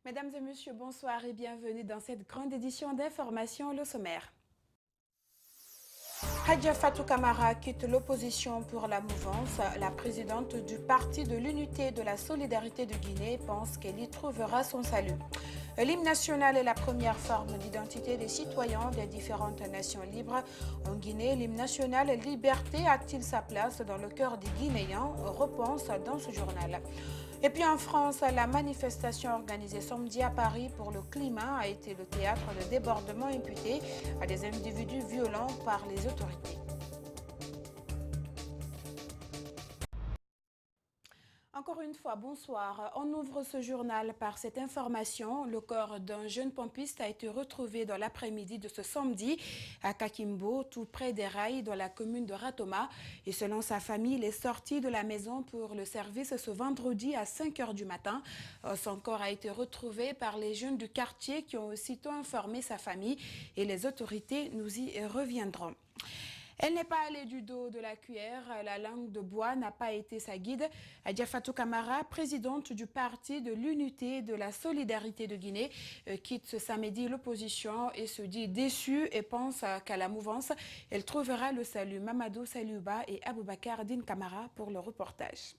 Mesdames et messieurs, bonsoir et bienvenue dans cette grande édition d'information, le sommaire. Hadja Fatou Camara quitte l'opposition pour la mouvance. La présidente du Parti de l'Unité de la Solidarité de Guinée pense qu'elle y trouvera son salut. L'hymne national est la première forme d'identité des citoyens des différentes nations libres. En Guinée, l'hymne national Liberté a-t-il sa place dans le cœur des Guinéens? Repense dans ce journal. Et puis en France, la manifestation organisée samedi à Paris pour le climat a été le théâtre de débordements imputés à des individus violents par les autorités. Encore une fois, bonsoir. On ouvre ce journal par cette information. Le corps d'un jeune pompiste a été retrouvé dans l'après-midi de ce samedi à Kakimbo, tout près des rails, dans la commune de Ratoma. Et selon sa famille, il est sorti de la maison pour le service ce vendredi à 5 h du matin. Son corps a été retrouvé par les jeunes du quartier qui ont aussitôt informé sa famille et les autorités nous y reviendront. Elle n'est pas allée du dos de la cuillère, la langue de bois n'a pas été sa guide. Hadja Fatou Camara, présidente du Parti de l'Unité de la Solidarité de Guinée, quitte ce samedi l'opposition et se dit déçue et pense qu'à la mouvance, elle trouvera le salut. Mamadou Saliouba et Aboubakar Din Camara pour le reportage.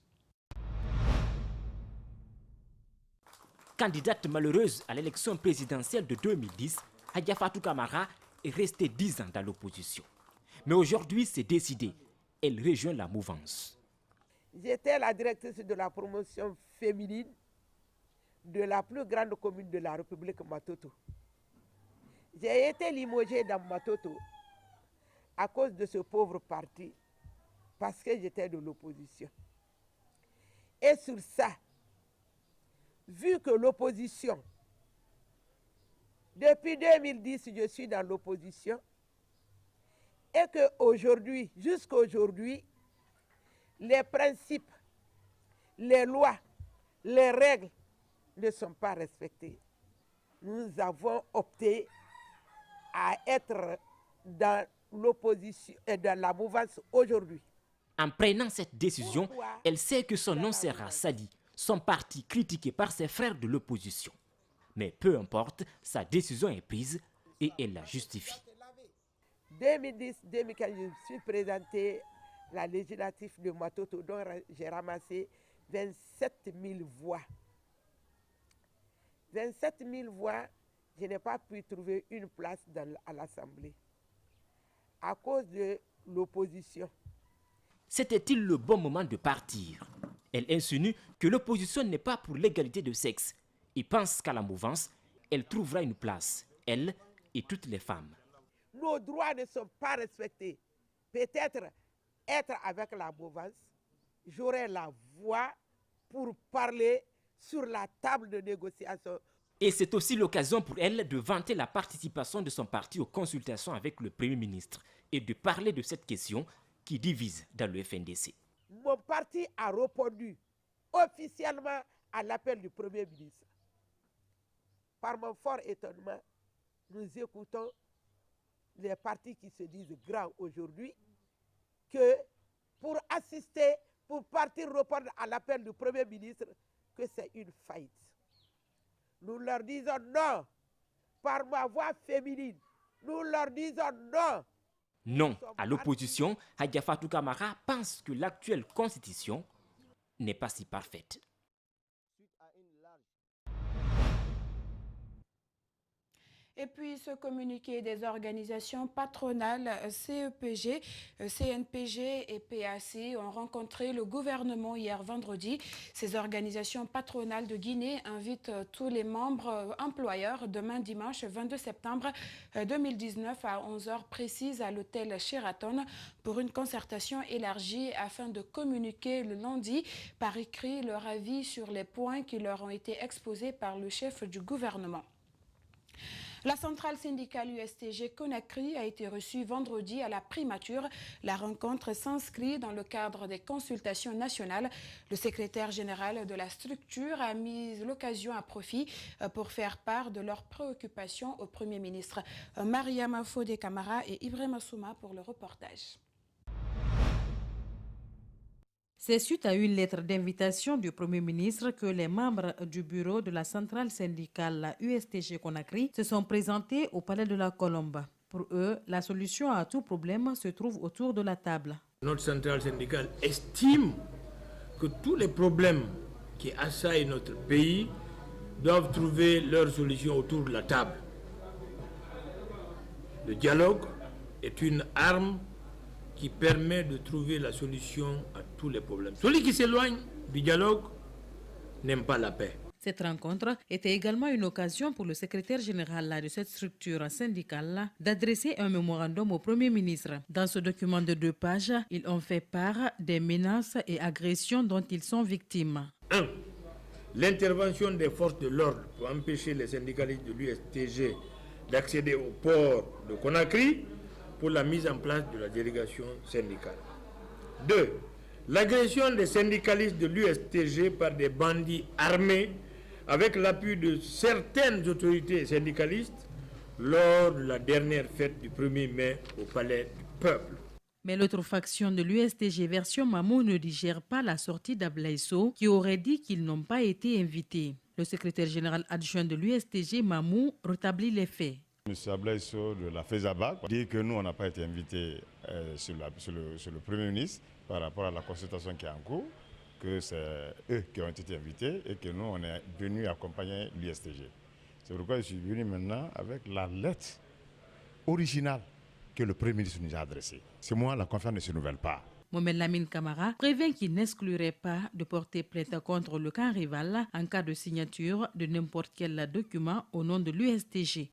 Candidate malheureuse à l'élection présidentielle de 2010, Hadja Fatou Camara est restée 10 ans dans l'opposition. Mais aujourd'hui, c'est décidé. Elle rejoint la mouvance. J'étais la directrice de la promotion féminine de la plus grande commune de la République, Matoto. J'ai été limogée dans Matoto à cause de ce pauvre parti, parce que j'étais de l'opposition. Et sur ça, vu que l'opposition, depuis 2010, je suis dans l'opposition, et qu'aujourd'hui, jusqu'à aujourd'hui, les principes, les lois, les règles ne sont pas respectées. Nous avons opté à être dans l'opposition et dans la mouvance aujourd'hui. En prenant cette décision, elle sait que son nom sera sali, son parti critiqué par ses frères de l'opposition. Mais peu importe, sa décision est prise et elle la justifie. 2010-2015, je suis présenté la législative de Matoto, dont j'ai ramassé 27 000 voix. 27 000 voix, je n'ai pas pu trouver une place à l'Assemblée à cause de l'opposition. C'était-il le bon moment de partir? Elle insinue que l'opposition n'est pas pour l'égalité de sexe et pense qu'à la mouvance, elle trouvera une place, elle et toutes les femmes. Nos droits ne sont pas respectés. Peut-être être avec la mouvance, j'aurai la voix pour parler sur la table de négociation. Et c'est aussi l'occasion pour elle de vanter la participation de son parti aux consultations avec le Premier ministre et de parler de cette question qui divise dans le FNDC. Mon parti a répondu officiellement à l'appel du Premier ministre. Par mon fort étonnement, nous écoutons les partis qui se disent grands aujourd'hui, que pour assister, pour partir répondre à l'appel du Premier ministre, que c'est une faillite. Nous leur disons non, par ma voix féminine, nous leur disons non. Non à l'opposition, Hadja Fatou Camara pense que l'actuelle constitution n'est pas si parfaite. Et puis ce communiqué des organisations patronales CEPG, CNPG et PAC ont rencontré le gouvernement hier vendredi. Ces organisations patronales de Guinée invitent tous les membres employeurs demain dimanche 22 septembre 2019 à 11 h précises à l'hôtel Sheraton pour une concertation élargie afin de communiquer le lundi par écrit leur avis sur les points qui leur ont été exposés par le chef du gouvernement. La centrale syndicale USTG Conakry a été reçue vendredi à la primature. La rencontre s'inscrit dans le cadre des consultations nationales. Le secrétaire général de la structure a mis l'occasion à profit pour faire part de leurs préoccupations au Premier ministre. Mariama Fodé Camara et Ibrahima Souma pour le reportage. C'est suite à une lettre d'invitation du Premier ministre que les membres du bureau de la centrale syndicale USTG Conakry se sont présentés au Palais de la Colombe. Pour eux, la solution à tout problème se trouve autour de la table. Notre centrale syndicale estime que tous les problèmes qui assaillent notre pays doivent trouver leur solution autour de la table. Le dialogue est une arme qui permet de trouver la solution à tous les problèmes. Celui qui s'éloigne du dialogue n'aime pas la paix. Cette rencontre était également une occasion pour le secrétaire général de cette structure syndicale d'adresser un mémorandum au Premier ministre. Dans ce document de 2 pages, ils ont fait part des menaces et agressions dont ils sont victimes. 1. L'intervention des forces de l'ordre pour empêcher les syndicalistes de l'USTG d'accéder au port de Conakry pour la mise en place de la délégation syndicale. 2. L'agression des syndicalistes de l'USTG par des bandits armés avec l'appui de certaines autorités syndicalistes lors de la dernière fête du 1er mai au Palais du Peuple. Mais l'autre faction de l'USTG version Mamou ne digère pas la sortie d'Ablaye Sow qui aurait dit qu'ils n'ont pas été invités. Le secrétaire général adjoint de l'USTG Mamou rétablit les faits. M. Ablaye Sow de la FESABA dit que nous, on n'a pas été invités sur le Premier ministre par rapport à la consultation qui est en cours, que c'est eux qui ont été invités et que nous, on est venus accompagner l'USTG. C'est pourquoi je suis venu maintenant avec la lettre originale que le Premier ministre nous a adressée. C'est moi, la confiance ne se renouvelle pas. Mohamed Lamine Camara prévient qu'il n'exclurait pas de porter plainte contre le camp rival en cas de signature de n'importe quel document au nom de l'USTG.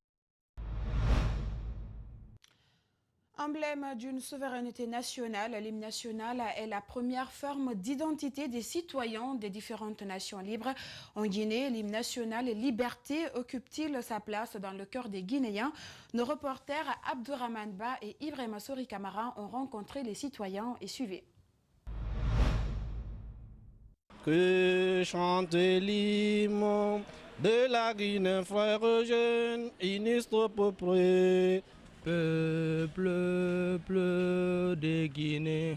Emblème d'une souveraineté nationale, l'hymne national est la première forme d'identité des citoyens des différentes nations libres. En Guinée, l'hymne national et liberté occupe-t-il sa place dans le cœur des Guinéens? Nos reporters Abdourahmane Ba et Ibrahima Sori Kamara ont rencontré les citoyens et suivi. Que chante l'hymne de la Guinée, frères jeunes, unistre peuple. Peuple, peuple des Guinées,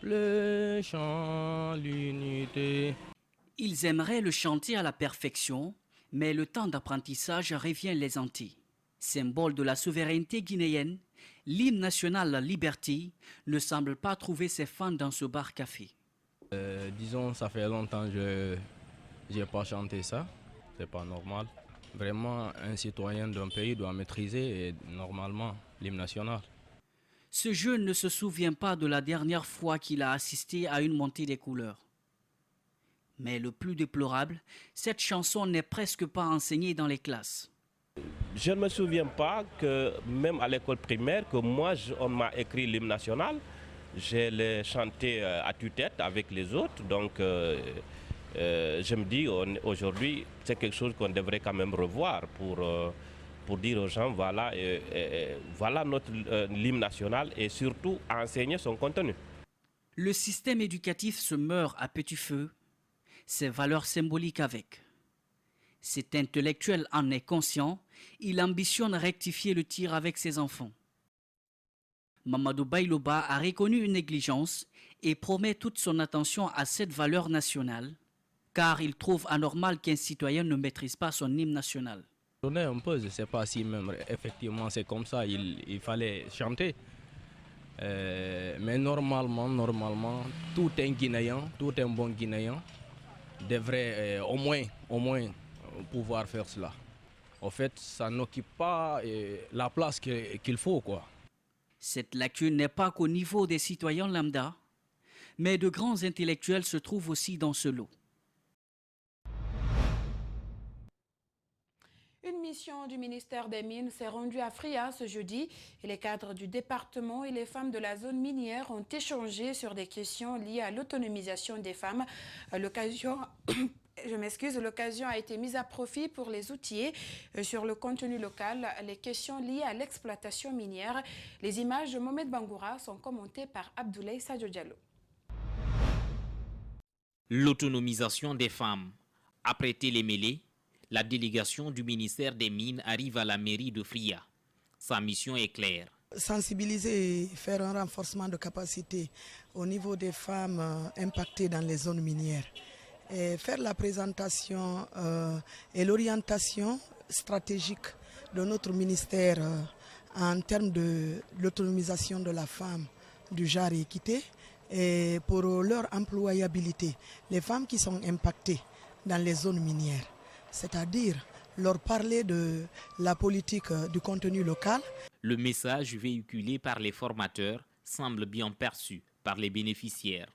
le chant l'unité. Ils aimeraient le chanter à la perfection, mais le temps d'apprentissage revient les hanter. Symbole de la souveraineté guinéenne, l'hymne national La Liberté ne semble pas trouver ses fans dans ce bar-café. Disons, ça fait longtemps que je n'ai pas chanté ça, c'est pas normal. Vraiment, un citoyen d'un pays doit maîtriser normalement l'hymne national. Ce jeune ne se souvient pas de la dernière fois qu'il a assisté à une montée des couleurs. Mais le plus déplorable, cette chanson n'est presque pas enseignée dans les classes. Je ne me souviens pas que même à l'école primaire, que moi on m'a écrit l'hymne national. Je l'ai chanté à tue-tête avec les autres, donc je me dis aujourd'hui c'est quelque chose qu'on devrait quand même revoir pour dire aux gens voilà, voilà notre l'hymne national et surtout enseigner son contenu. Le système éducatif se meurt à petit feu, ses valeurs symboliques avec. Cet intellectuel en est conscient, il ambitionne rectifier le tir avec ses enfants. Mamadou Bayloba a reconnu une négligence et promet toute son attention à cette valeur nationale, car il trouve anormal qu'un citoyen ne maîtrise pas son hymne national. Un peu, je ne sais pas si même effectivement c'est comme ça, il fallait chanter. Mais normalement, tout un Guinéen, tout un bon Guinéen devrait au moins pouvoir faire cela. En fait, ça n'occupe pas la place qu'il faut, quoi. Cette lacune n'est pas qu'au niveau des citoyens lambda, mais de grands intellectuels se trouvent aussi dans ce lot. Une mission du ministère des Mines s'est rendue à Fria ce jeudi et les cadres du département et les femmes de la zone minière ont échangé sur des questions liées à l'autonomisation des femmes. L'occasion a été mise à profit pour les outiller sur le contenu local, les questions liées à l'exploitation minière. Les images de Mohamed Bangoura sont commentées par Abdoulaye Sadio Diallo. L'autonomisation des femmes. Après Télémélé, la délégation du ministère des Mines arrive à la mairie de Fria. Sa mission est claire, Sensibiliser et faire un renforcement de capacité au niveau des femmes impactées dans les zones minières. Et faire la présentation et l'orientation stratégique de notre ministère en termes de l'autonomisation de la femme, du genre et équité, et pour leur employabilité, les femmes qui sont impactées dans les zones minières, c'est-à-dire leur parler de la politique du contenu local. Le message véhiculé par les formateurs semble bien perçu par les bénéficiaires.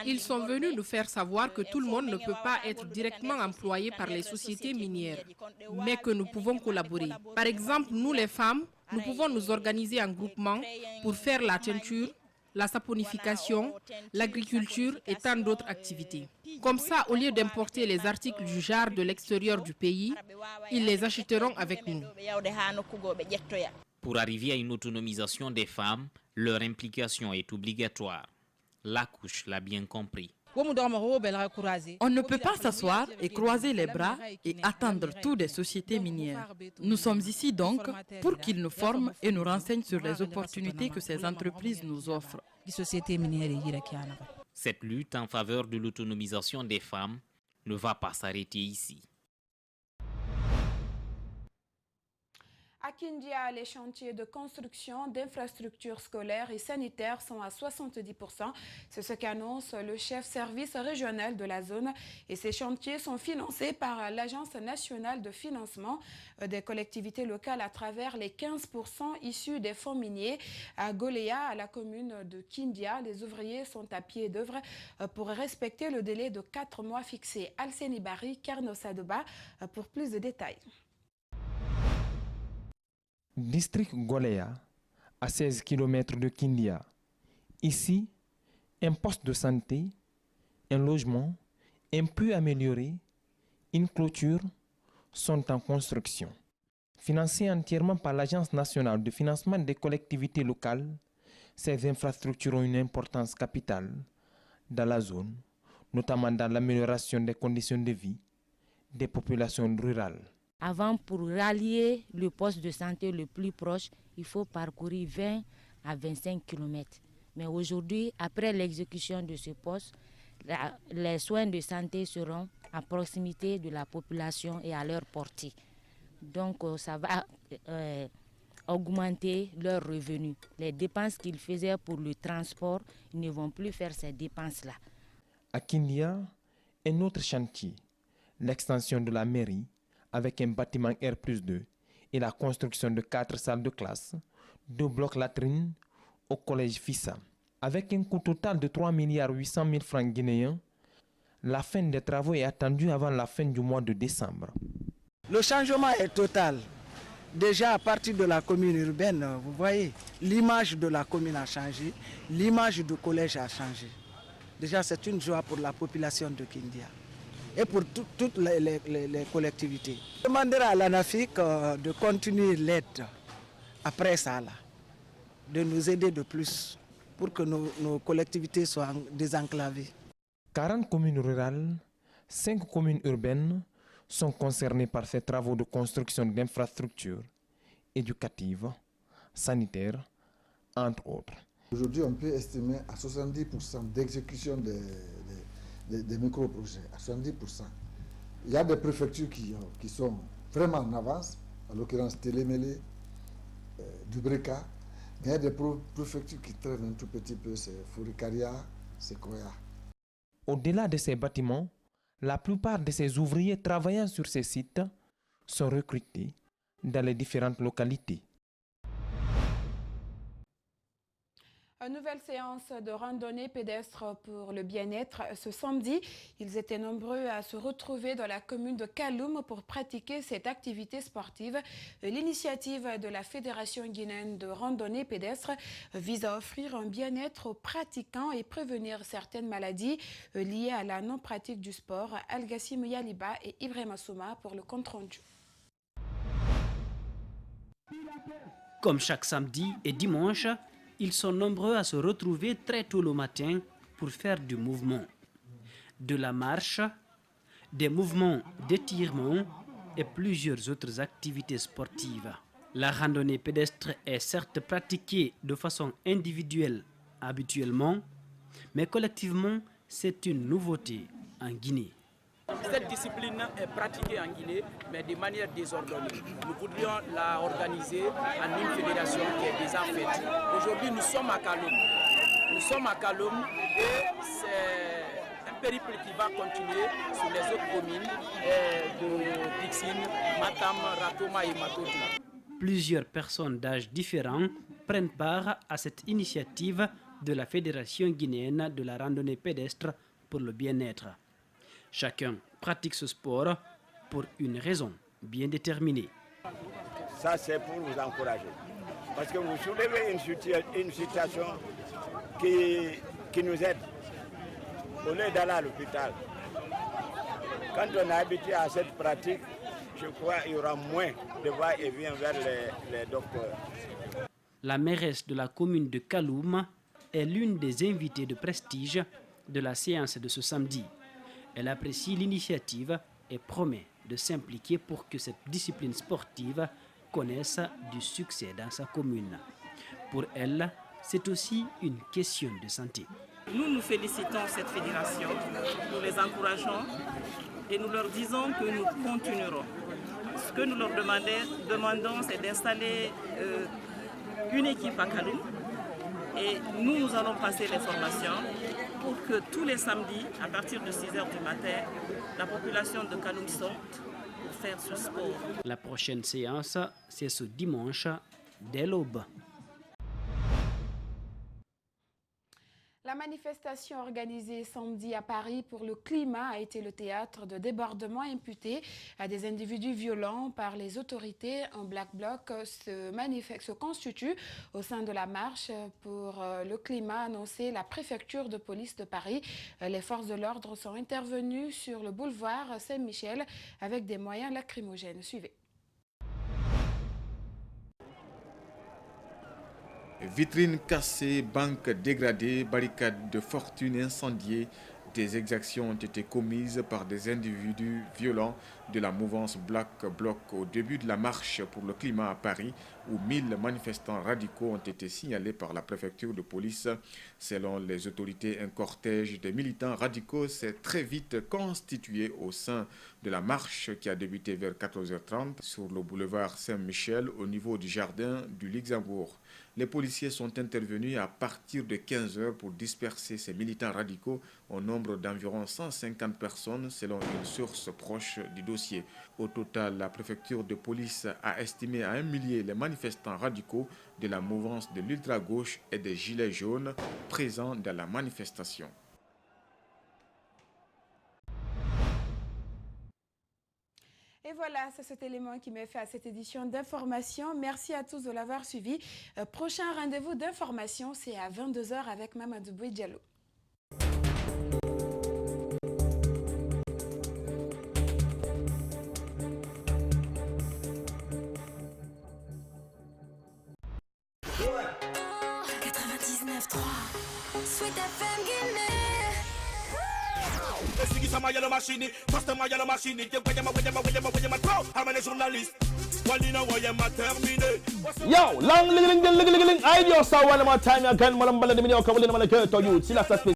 Ils sont venus nous faire savoir que tout le monde ne peut pas être directement employé par les sociétés minières, mais que nous pouvons collaborer. Par exemple, nous les femmes, nous pouvons nous organiser en groupement pour faire la teinture, la saponification, l'agriculture et tant d'autres activités. Comme ça, au lieu d'importer les articles du genre de l'extérieur du pays, ils les achèteront avec nous. Pour arriver à une autonomisation des femmes, leur implication est obligatoire. La couche l'a bien compris. On ne peut pas s'asseoir et croiser les bras et attendre tout des sociétés minières. Nous sommes ici donc pour qu'ils nous forment et nous renseignent sur les opportunités que ces entreprises nous offrent. Cette lutte en faveur de l'autonomisation des femmes ne va pas s'arrêter ici. À Kindia, les chantiers de construction d'infrastructures scolaires et sanitaires sont à 70%. C'est ce qu'annonce le chef service régional de la zone. Et ces chantiers sont financés par l'Agence nationale de financement des collectivités locales à travers les 15% issus des fonds miniers. À Goléa, à la commune de Kindia, les ouvriers sont à pied d'œuvre pour respecter le délai de 4 mois fixé. Alseni Bari, Karno Sadoba pour plus de détails. District Goléa, à 16 km de Kindia. Ici, un poste de santé, un logement, un peu amélioré, une clôture sont en construction. Financées entièrement par l'Agence nationale de financement des collectivités locales, ces infrastructures ont une importance capitale dans la zone, notamment dans l'amélioration des conditions de vie des populations rurales. Avant, pour rallier le poste de santé le plus proche, il faut parcourir 20 à 25 km. Mais aujourd'hui, après l'exécution de ce poste, les soins de santé seront à proximité de la population et à leur portée. Donc, ça va augmenter leurs revenus. Les dépenses qu'ils faisaient pour le transport, ils ne vont plus faire ces dépenses-là. À Kindia, un autre chantier, l'extension de la mairie, avec un bâtiment R+2 et la construction de 4 salles de classe, 2 blocs latrines au collège Fissa. Avec un coût total de 3,8 milliards francs guinéens, la fin des travaux est attendue avant la fin du mois de décembre. Le changement est total. Déjà à partir de la commune urbaine, vous voyez, l'image de la commune a changé, l'image du collège a changé. Déjà c'est une joie pour la population de Kindia et pour toutes les collectivités. Je demanderai à l'ANAFIC de continuer l'aide après ça, là, de nous aider de plus pour que nos collectivités soient désenclavées. 40 communes rurales, 5 communes urbaines sont concernées par ces travaux de construction d'infrastructures éducatives, sanitaires, entre autres. Aujourd'hui, on peut estimer à 70% d'exécution des micro-projets, à 70%. Il y a des préfectures qui sont vraiment en avance, en l'occurrence Télémélé, Dubreka. Il y a des préfectures qui traînent un tout petit peu, c'est Fourikaria, c'est Koya. Au-delà de ces bâtiments, la plupart de ces ouvriers travaillant sur ces sites sont recrutés dans les différentes localités. Une nouvelle séance de randonnée pédestre pour le bien-être. Ce samedi, ils étaient nombreux à se retrouver dans la commune de Kaloum pour pratiquer cette activité sportive. L'initiative de la Fédération guinéenne de randonnée pédestre vise à offrir un bien-être aux pratiquants et prévenir certaines maladies liées à la non-pratique du sport. Al-Gassim Yaliba et Ibrahima Souma pour le compte-rendu. Comme chaque samedi et dimanche, ils sont nombreux à se retrouver très tôt le matin pour faire du mouvement. De la marche, des mouvements d'étirement et plusieurs autres activités sportives. La randonnée pédestre est certes pratiquée de façon individuelle habituellement, mais collectivement, c'est une nouveauté en Guinée. Cette discipline est pratiquée en Guinée, mais de manière désordonnée. Nous voudrions la organiser en une fédération qui est déjà faite. Aujourd'hui, nous sommes à Kaloum. Nous sommes à Kaloum et c'est un périple qui va continuer sur les autres communes de Pixine, Matam, Ratoma et Matoto. Plusieurs personnes d'âge différents prennent part à cette initiative de la Fédération guinéenne de la randonnée pédestre pour le bien-être. Chacun pratique ce sport pour une raison bien déterminée. Ça, c'est pour vous encourager. Parce que vous soulevez une situation qui nous aide. Au lieu d'aller à l'hôpital, quand on est habitué à cette pratique, je crois qu'il y aura moins de va-et-vient vers les docteurs. La mairesse de la commune de Kaloum est l'une des invitées de prestige de la séance de ce samedi. Elle apprécie l'initiative et promet de s'impliquer pour que cette discipline sportive connaisse du succès dans sa commune. Pour elle, c'est aussi une question de santé. Nous félicitons cette fédération, nous les encourageons et nous leur disons que nous continuerons. Ce que nous leur demandons, c'est d'installer une équipe à Kaloum et nous allons passer les formations pour que tous les samedis, à partir de 6 h du matin, la population de Kaloum sorte pour faire ce sport. La prochaine séance, c'est ce dimanche dès l'aube. La manifestation organisée samedi à Paris pour le climat a été le théâtre de débordements imputés à des individus violents par les autorités. Un black bloc se constitue au sein de la marche pour le climat, annoncé la préfecture de police de Paris. Les forces de l'ordre sont intervenues sur le boulevard Saint-Michel avec des moyens lacrymogènes. Suivez. Vitrines cassées, banques dégradées, barricades de fortune incendiées, des exactions ont été commises par des individus violents de la mouvance Black Bloc au début de la marche pour le climat à Paris, où 1000 manifestants radicaux ont été signalés par la préfecture de police. Selon les autorités, un cortège de militants radicaux s'est très vite constitué au sein de la marche qui a débuté vers 14h30 sur le boulevard Saint-Michel au niveau du jardin du Luxembourg. Les policiers sont intervenus à partir de 15h pour disperser ces militants radicaux au nombre d'environ 150 personnes selon une source proche du dossier. Au total, la préfecture de police a estimé à 1 millier les manifestants radicaux de la mouvance de l'ultra-gauche et des Gilets jaunes présents dans la manifestation. Et voilà, c'est cet élément qui met fait à cette édition d'information. Merci à tous de l'avoir suivi. Prochain rendez-vous d'information, c'est à 22h avec Mamadou Diallo. Yo, long ling ling ling ling ling. I just saw one more time again. Malam bala de minyo kawalin malake to you. Sila sa